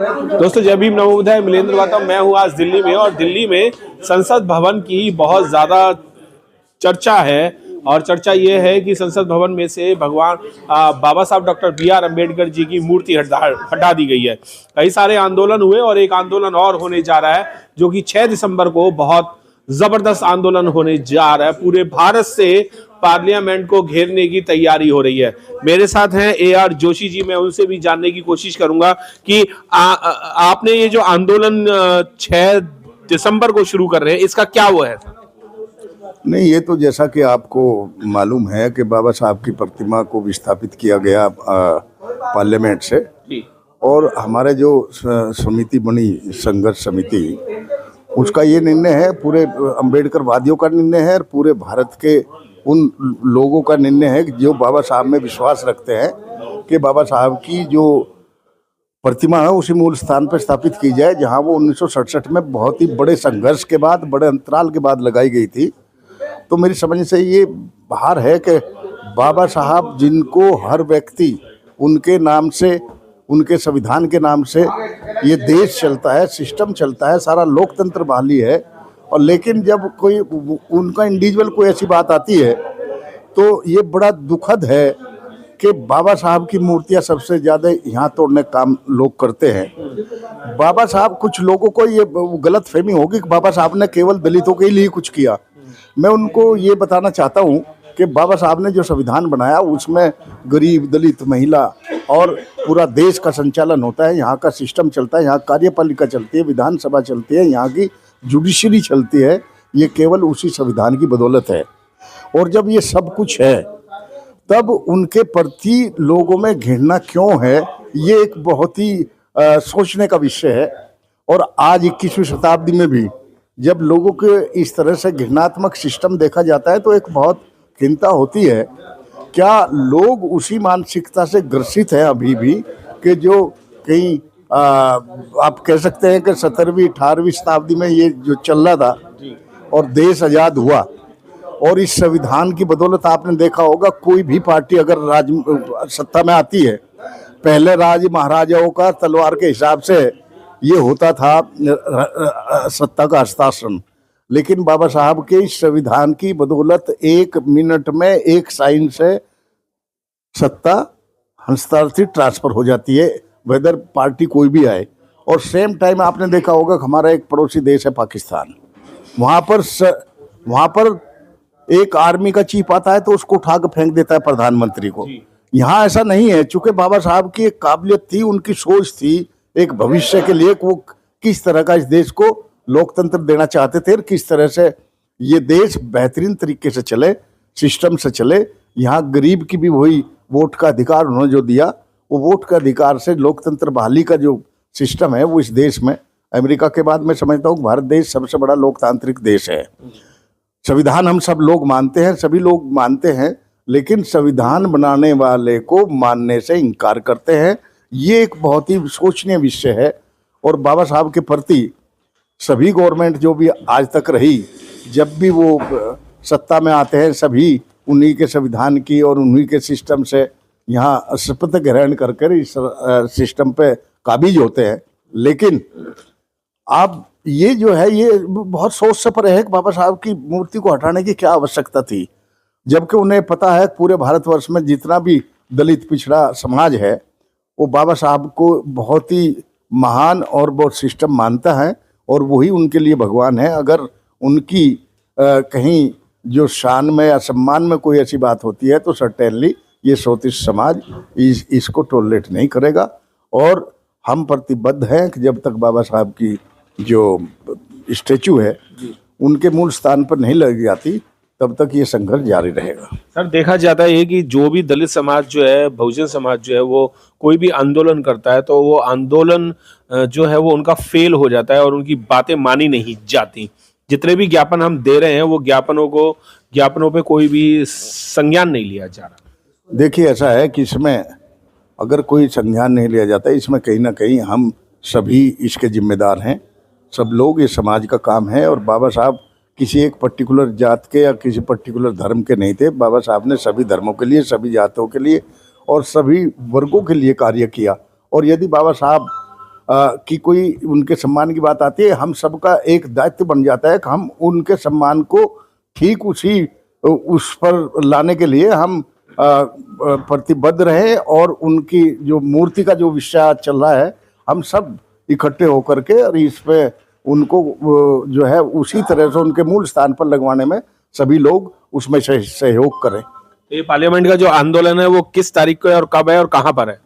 दोस्तों जय भीम नमो बुद्धाय, मिलेंद्र बात। मैं हूँ आज दिल्ली में और दिल्ली में संसद भवन की बहुत ज्यादा चर्चा है। और चर्चा ये है कि संसद भवन में से भगवान बाबा साहब डॉक्टर बी.आर. अम्बेडकर जी की मूर्ति हटा दी गई है। कई सारे आंदोलन हुए और एक आंदोलन और होने जा रहा है जो कि 6 दिसंबर को बहुत जबरदस्त आंदोलन होने जा रहा है। पूरे भारत से पार्लियामेंट को घेरने की तैयारी हो रही है। मेरे साथ हैं ए.आर. जोशी जी। मैं उनसे भी जानने की कोशिश करूंगा कि आपने ये जो आंदोलन 6 दिसंबर को शुरू कर रहे हैं, इसका क्या वो है? नहीं, ये तो जैसा कि आपको मालूम है कि बाबा साहब की प्रतिमा को विस्थापित किया गया पार्लियामेंट से जी। और हमारे जो समिति बनी, संघर्ष समिति, उसका ये निर्णय है, पूरे अम्बेडकर वादियों का निर्णय है और पूरे भारत के उन लोगों का निर्णय है जो बाबा साहब में विश्वास रखते हैं कि बाबा साहब की जो प्रतिमा है उसी मूल स्थान पर स्थापित की जाए जहां वो 1967 में बहुत ही बड़े संघर्ष के बाद, बड़े अंतराल के बाद लगाई गई थी। तो मेरी समझ से ये बाहर है कि बाबा साहब जिनको हर व्यक्ति उनके नाम से, उनके संविधान के नाम से ये देश चलता है, सिस्टम चलता है, सारा लोकतंत्र बहाली है। और लेकिन जब कोई उनका इंडिविजुअल कोई ऐसी बात आती है तो ये बड़ा दुखद है कि बाबा साहब की मूर्तियां सबसे ज़्यादा यहाँ तोड़ने काम लोग करते हैं। बाबा साहब, कुछ लोगों को ये गलत फहमी होगी कि बाबा साहब ने केवल दलितों के लिए कुछ किया। मैं उनको ये बताना चाहता हूँ कि बाबा साहब ने जो संविधान बनाया उसमें गरीब, दलित, महिला और पूरा देश का संचालन होता है। यहाँ का सिस्टम चलता है, यहाँ कार्यपालिका चलती है, विधानसभा चलती है, यहाँ की जुडिशरी चलती है। ये केवल उसी संविधान की बदौलत है। और जब ये सब कुछ है तब उनके प्रति लोगों में घृणा क्यों है, ये एक बहुत ही सोचने का विषय है। और आज 21वीं शताब्दी में भी जब लोगों के इस तरह से घृणात्मक सिस्टम देखा जाता है तो एक बहुत चिंता होती है। क्या लोग उसी मानसिकता से ग्रसित हैं अभी भी कि जो कहीं आप कह सकते हैं कि 17वीं 18वीं शताब्दी में ये जो चल रहा था और देश आज़ाद हुआ और इस संविधान की बदौलत आपने देखा होगा कोई भी पार्टी अगर सत्ता में आती है, पहले राज महाराजाओं का तलवार के हिसाब से ये होता था सत्ता का हस्तांतरण। लेकिन बाबा साहब के इस संविधान की बदौलत 1 मिनट में एक साइन से सत्ता हस्तांतरित ट्रांसफर हो जाती है, वेदर पार्टी कोई भी आए। और सेम टाइम आपने देखा होगा कि हमारा एक पड़ोसी देश है पाकिस्तान, वहाँ पर एक आर्मी का चीफ आता है तो उसको उठा कर फेंक देता है प्रधानमंत्री को। यहाँ ऐसा नहीं है। चूंकि बाबा साहब की एक काबिलियत थी, उनकी सोच थी एक भविष्य के लिए, वो किस तरह का इस देश को लोकतंत्र देना चाहते थे और किस तरह से ये देश बेहतरीन तरीके से चले, सिस्टम से चले। यहाँ गरीब की भी वही वोट का अधिकार उन्होंने जो दिया, वो वोट का अधिकार से लोकतंत्र बहाली का जो सिस्टम है वो इस देश में, अमेरिका के बाद मैं समझता हूँ भारत देश सबसे बड़ा लोकतांत्रिक देश है। संविधान हम सब लोग मानते हैं, सभी लोग मानते हैं, लेकिन संविधान बनाने वाले को मानने से इनकार करते हैं। ये एक बहुत ही सोचनीय विषय है। और बाबा साहब के प्रति सभी गवर्नमेंट जो भी आज तक रही, जब भी वो सत्ता में आते हैं, सभी उन्हीं के संविधान की और उन्हीं के सिस्टम से यहाँ शपथ ग्रहण कर इस सिस्टम पे काबिज होते हैं। लेकिन आप ये जो है ये बहुत सोच से परे है कि बाबा साहब की मूर्ति को हटाने की क्या आवश्यकता थी, जबकि उन्हें पता है पूरे भारतवर्ष में जितना भी दलित पिछड़ा समाज है वो बाबा साहब को बहुत ही महान और बहुत सिस्टम मानता है और वही उनके लिए भगवान है। अगर उनकी कहीं जो शान में या सम्मान में कोई ऐसी बात होती है तो सर्टेनली ये सौतिश समाज इसको टॉलरेट नहीं करेगा। और हम प्रतिबद्ध हैं कि जब तक बाबा साहब की जो स्टैचू है उनके मूल स्थान पर नहीं लग जाती तब तक ये संघर्ष जारी रहेगा। सर, देखा जाता है कि जो भी दलित समाज जो है, बहुजन समाज जो है, वो कोई भी आंदोलन करता है तो वो आंदोलन जो है वो उनका फेल हो जाता है और उनकी बातें मानी नहीं जाती। जितने भी ज्ञापन हम दे रहे हैं वो ज्ञापनों पे कोई भी संज्ञान नहीं लिया जा रहा। देखिए, ऐसा है कि इसमें अगर कोई संज्ञान नहीं लिया जाता, इसमें कहीं ना कहीं हम सभी इसके जिम्मेदार हैं। सब लोग, ये समाज का काम है। और बाबा साहब किसी एक पर्टिकुलर जात के या किसी पर्टिकुलर धर्म के नहीं थे। बाबा साहब ने सभी धर्मों के लिए, सभी जातों के लिए और सभी वर्गों के लिए कार्य किया। और यदि बाबा साहब की कोई उनके सम्मान की बात आती है, हम सबका एक दायित्व बन जाता है कि हम उनके सम्मान को ठीक उस पर लाने के लिए हम प्रतिबद्ध रहे, और उनकी जो मूर्ति का जो विषय चल रहा है हम सब इकट्ठे होकर के और इस पे उनको जो है उसी तरह से उनके मूल स्थान पर लगवाने में सभी लोग उसमें सहयोग करें। ये पार्लियामेंट का जो आंदोलन है वो किस तारीख को है और कब है और कहाँ पर है?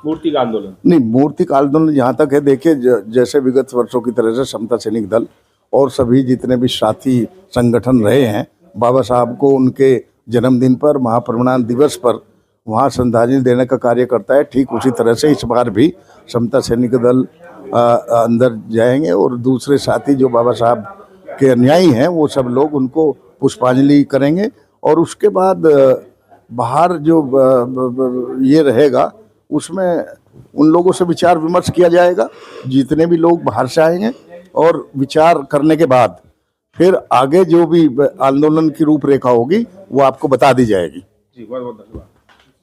मूर्ति का आंदोलन? नहीं, मूर्ति का आंदोलन जहाँ तक है, देखिए जैसे विगत वर्षों की तरह से समता सैनिक दल और सभी जितने भी साथी संगठन रहे हैं, बाबा साहब को उनके जन्मदिन पर, महापरिनिर्वाण दिवस पर वहाँ श्रद्धांजलि देने का कार्य करता है। ठीक उसी तरह से इस बार भी समता सैनिक दल अंदर जाएंगे और दूसरे साथी जो बाबा साहब के अनुयायी हैं वो सब लोग उनको पुष्पांजलि करेंगे। और उसके बाद बाहर जो ये रहेगा उसमें उन लोगों से विचार विमर्श किया जाएगा, जितने भी लोग बाहर से आएंगे, और विचार करने के बाद फिर आगे जो भी आंदोलन की रूपरेखा होगी वो आपको बता दी जाएगी। जी, बहुत बहुत धन्यवाद।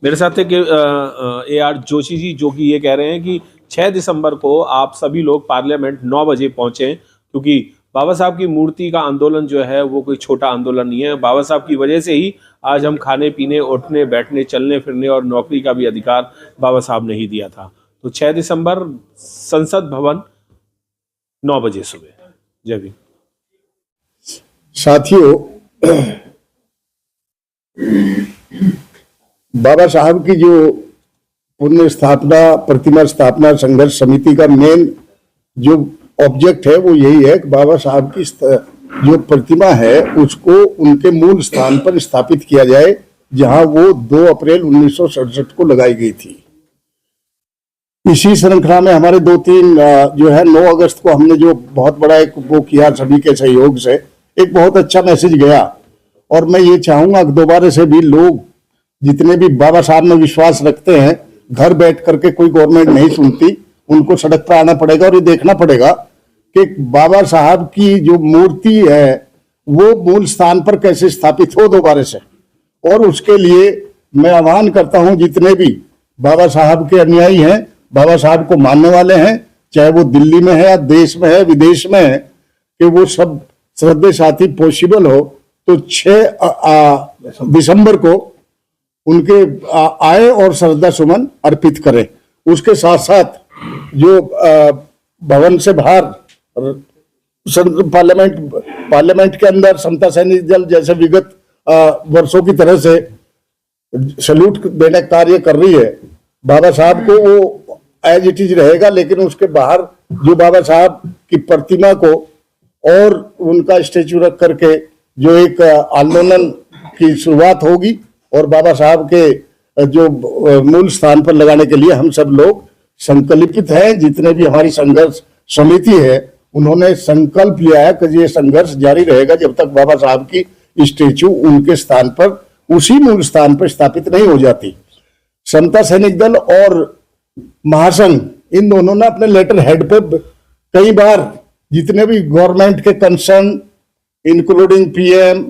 मेरे साथ है कि AR जोशी जी, जो कि ये कह रहे हैं कि 6 दिसंबर को आप सभी लोग पार्लियामेंट 9 बजे पहुंचें, क्योंकि बाबा साहब की मूर्ति का आंदोलन जो है वो कोई छोटा आंदोलन नहीं है। बाबा साहब की वजह से ही आज हम खाने पीने, उठने बैठने, चलने फिरने और नौकरी का भी अधिकार बाबा साहब ने ही दिया था। तो 6 दिसंबर संसद भवन 9 बजे सुबह। जय भीम। साथियों, बाबा साहब की जो पुण्य स्थापना, प्रतिमा स्थापना संघर्ष समिति का मेन जो ऑब्जेक्ट है वो यही है कि बाबा साहब की जो प्रतिमा है उसको उनके मूल स्थान पर स्थापित किया जाए, जहां वो 2 अप्रैल 1967 को लगाई गई थी। इसी श्रृंखला में हमारे 2-3 जो है 9 अगस्त को हमने जो बहुत बड़ा एक वो किया, सभी के सहयोग से एक बहुत अच्छा मैसेज गया। और मैं ये चाहूंगा कि दोबारा से भी लोग जितने भी बाबा साहब में विश्वास रखते हैं, घर बैठ करके कोई गवर्नमेंट नहीं सुनती, उनको सड़क पर आना पड़ेगा और ये देखना पड़ेगा कि बाबा साहब की जो मूर्ति है वो मूल स्थान पर कैसे स्थापित हो दोबारा से। और उसके लिए मैं आह्वान करता हूं जितने भी बाबा साहब के अनुयायी हैं, बाबा साहब को मानने वाले हैं, चाहे वो दिल्ली में है या देश में है, विदेश में है, कि वो सब श्रद्धेय साथी पॉसिबल हो तो 6 दिसंबर को उनके आए और श्रद्धा सुमन अर्पित करें। उसके साथ साथ जो भवन से बाहर पार्लियामेंट के अंदर समता सैनिक दल जैसे विगत वर्षों की तरह से सैल्यूट देने का कार्य कर रही है, बाबा साहब को वो एज इट इज रहेगा, लेकिन उसके बाहर जो बाबा साहब की प्रतिमा को और उनका स्टेचू रख करके जो एक आंदोलन की शुरुआत होगी और बाबा साहब के जो मूल स्थान पर लगाने के लिए हम सब लोग संकल्पित हैं। जितने भी हमारी संघर्ष समिति है उन्होंने संकल्प लिया है कि ये संघर्ष जारी रहेगा जब तक बाबा साहब की स्टेचू उनके स्थान पर, उसी मूल स्थान पर स्थापित नहीं हो जाती। समता सैनिक दल और महासंघ इन दोनों ने अपने लेटर हेड पे कई बार जितने भी गवर्नमेंट के कंसर्न इंक्लूडिंग PM,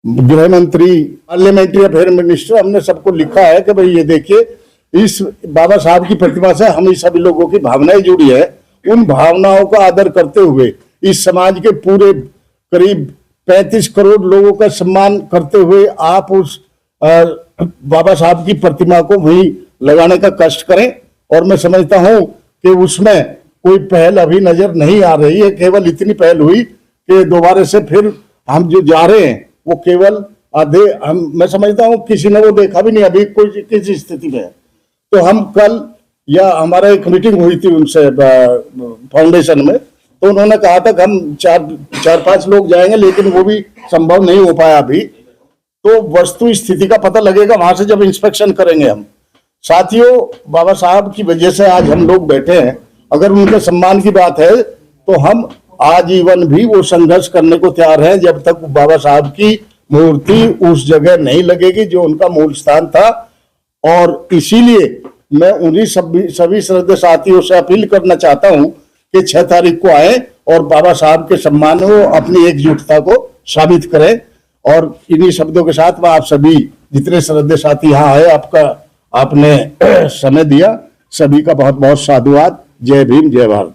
गृह मंत्री, पार्लियामेंट्री अफेयर मिनिस्टर, हमने सबको लिखा है कि भाई ये देखिए इस बाबा साहब की प्रतिमा से हम सभी लोगों की भावनाएं जुड़ी है, उन भावनाओं का आदर करते हुए इस समाज के पूरे करीब 35 करोड़ लोगों का सम्मान करते हुए आप उस बाबा साहब की प्रतिमा को वहीं लगाने का कष्ट करें। और मैं समझता हूं कि उसमें कोई पहल अभी नजर नहीं आ रही है, केवल इतनी पहल हुई कि दोबारा से फिर हम जो जा रहे हैं वो केवल आधे, मैं समझता हूं किसी ने वो देखा भी नहीं अभी कोई किस स्थिति में है। तो हम कल या हमारा एक मीटिंग हुई थी उनसे फाउंडेशन में, तो उन्होंने कहा था कि हम 4-5 लोग जाएंगे, लेकिन वो भी संभव नहीं हो पाया अभी। तो वस्तु स्थिति का पता लगेगा वहां से जब इंस्पेक्शन करेंगे हम। साथियों, बाबा साहब की वजह से आज हम लोग बैठे हैं। अगर उनके सम्मान की बात है तो हम आजीवन भी वो संघर्ष करने को तैयार हैं जब तक बाबा साहब की मूर्ति उस जगह नहीं लगेगी जो उनका मूल स्थान था। और इसीलिए मैं उन्हीं सभी श्रद्धेय साथियों से अपील करना चाहता हूं कि 6 तारीख को आए और बाबा साहब के सम्मान में अपनी एकजुटता को साबित करें। और इन्हीं शब्दों के साथ मैं आप सभी जितने श्रद्धेय साथी यहाँ आए, आपने समय दिया, सभी का बहुत बहुत साधुवाद। जय भीम, जय भारत।